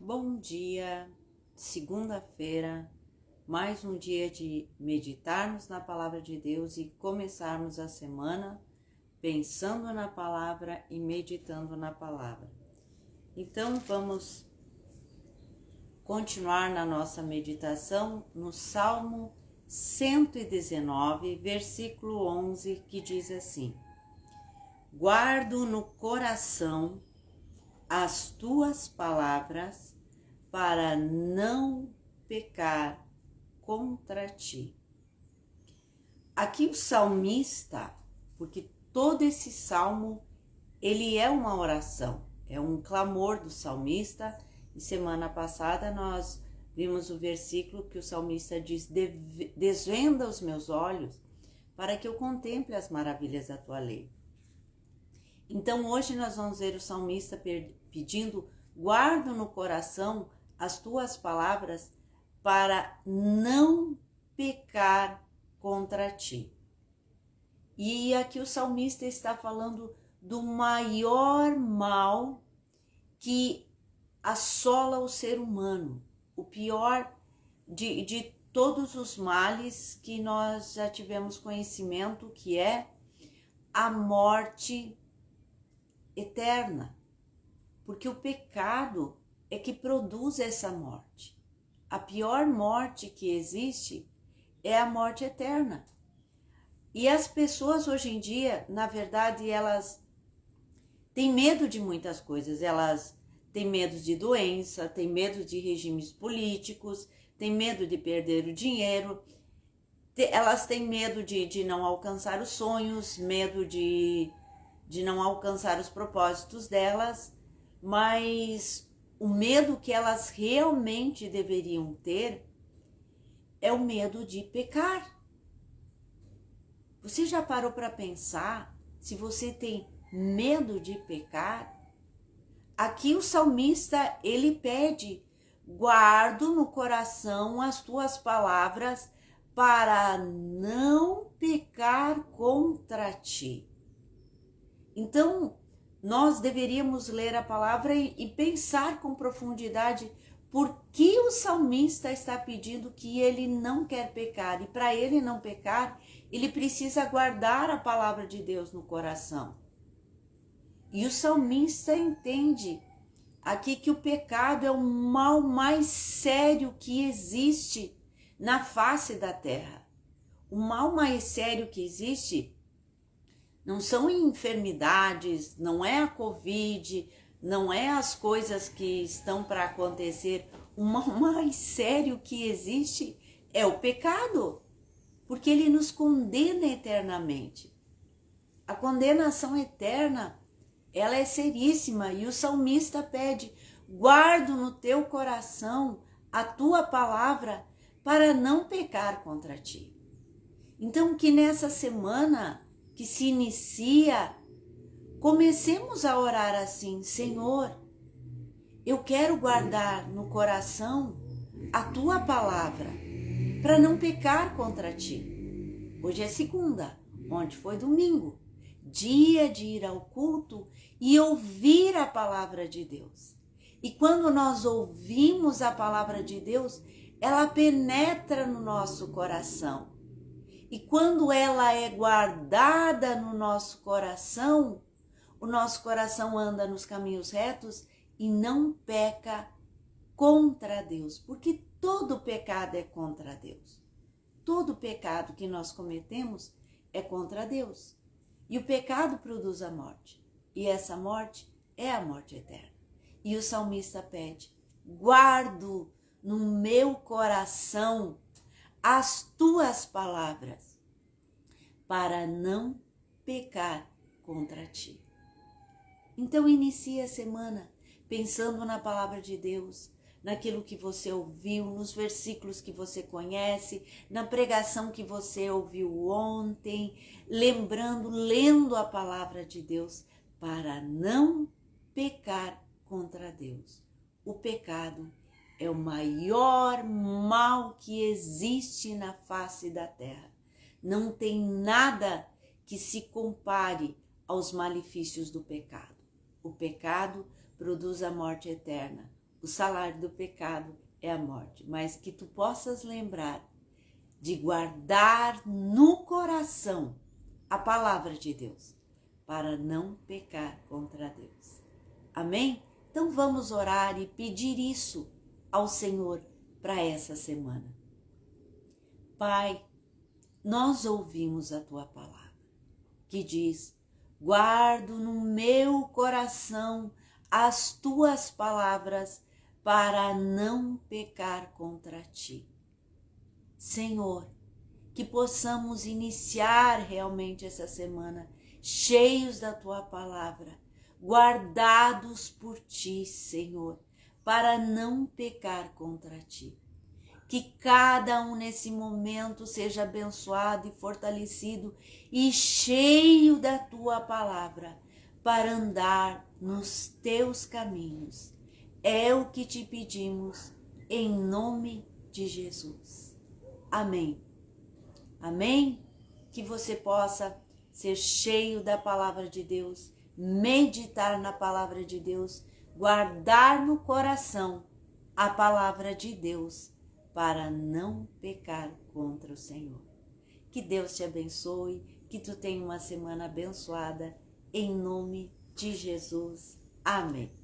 Bom dia, segunda-feira, mais um dia de meditarmos na Palavra de Deus e começarmos a semana pensando na Palavra e meditando na Palavra. Então vamos continuar na nossa meditação no Salmo 119, versículo 11, que diz assim: Guardo no coração as tuas palavras para não pecar contra ti. Aqui o salmista, porque todo esse salmo, ele é uma oração, é um clamor do salmista. E semana passada nós vimos o versículo que o salmista diz: desvenda os meus olhos para que eu contemple as maravilhas da tua lei. Então hoje nós vamos ver o salmista pedindo: guardo no coração as tuas palavras para não pecar contra ti. E aqui o salmista está falando do maior mal que assola o ser humano, o pior de todos os males que nós já tivemos conhecimento, que é a morte eterna, porque o pecado é que produz essa morte. A pior morte que existe é a morte eterna. E as pessoas hoje em dia, na verdade, elas têm medo de muitas coisas. Elas têm medo de doença, têm medo de regimes políticos, têm medo de perder o dinheiro, elas têm medo de não alcançar os sonhos, medo de não alcançar os propósitos delas, mas o medo que elas realmente deveriam ter é o medo de pecar. Você já parou para pensar se você tem medo de pecar? Aqui o salmista, ele pede: guardo no coração as tuas palavras para não pecar contra ti. Então, nós deveríamos ler a palavra e pensar com profundidade por que o salmista está pedindo que ele não quer pecar. E para ele não pecar, ele precisa guardar a palavra de Deus no coração. E o salmista entende aqui que o pecado é o mal mais sério que existe na face da terra. O mal mais sério que existe não são enfermidades, não é a Covid, não é as coisas que estão para acontecer. O mal mais sério que existe é o pecado, porque ele nos condena eternamente. A condenação eterna, ela é seríssima, e o salmista pede: guardo no teu coração a tua palavra para não pecar contra ti. Então, que nessa semana que se inicia, comecemos a orar assim: Senhor, eu quero guardar no coração a tua palavra para não pecar contra ti. Hoje é segunda, ontem foi domingo, dia de ir ao culto e ouvir a palavra de Deus. E quando nós ouvimos a palavra de Deus, ela penetra no nosso coração. E quando ela é guardada no nosso coração, o nosso coração anda nos caminhos retos e não peca contra Deus, porque todo pecado é contra Deus. Todo pecado que nós cometemos é contra Deus. E o pecado produz a morte, e essa morte é a morte eterna. E o salmista pede: guardo no meu coração as tuas palavras para não pecar contra ti. Então inicie a semana pensando na palavra de Deus, naquilo que você ouviu, nos versículos que você conhece, na pregação que você ouviu ontem, lendo a palavra de Deus para não pecar contra Deus. O pecado é o maior mal que existe na face da terra. Não tem nada que se compare aos malefícios do pecado. O pecado produz a morte eterna. o salário do pecado é a morte, mas que tu possas lembrar de guardar no coração a palavra de Deus, para não pecar contra Deus. Amém? Então vamos orar e pedir isso ao Senhor para essa semana. Pai, nós ouvimos a tua palavra, que diz: guardo no meu coração as tuas palavras para não pecar contra ti. Senhor, que possamos iniciar realmente essa semana cheios da tua palavra, guardados por ti, Senhor, para não pecar contra ti. Que cada um nesse momento seja abençoado e fortalecido e cheio da tua palavra para andar nos teus caminhos. É o que te pedimos em nome de Jesus. Amém. Amém? Que você possa ser cheio da palavra de Deus, meditar na palavra de Deus, guardar no coração a palavra de Deus, para não pecar contra o Senhor. Que Deus te abençoe, que tu tenha uma semana abençoada, em nome de Jesus. Amém.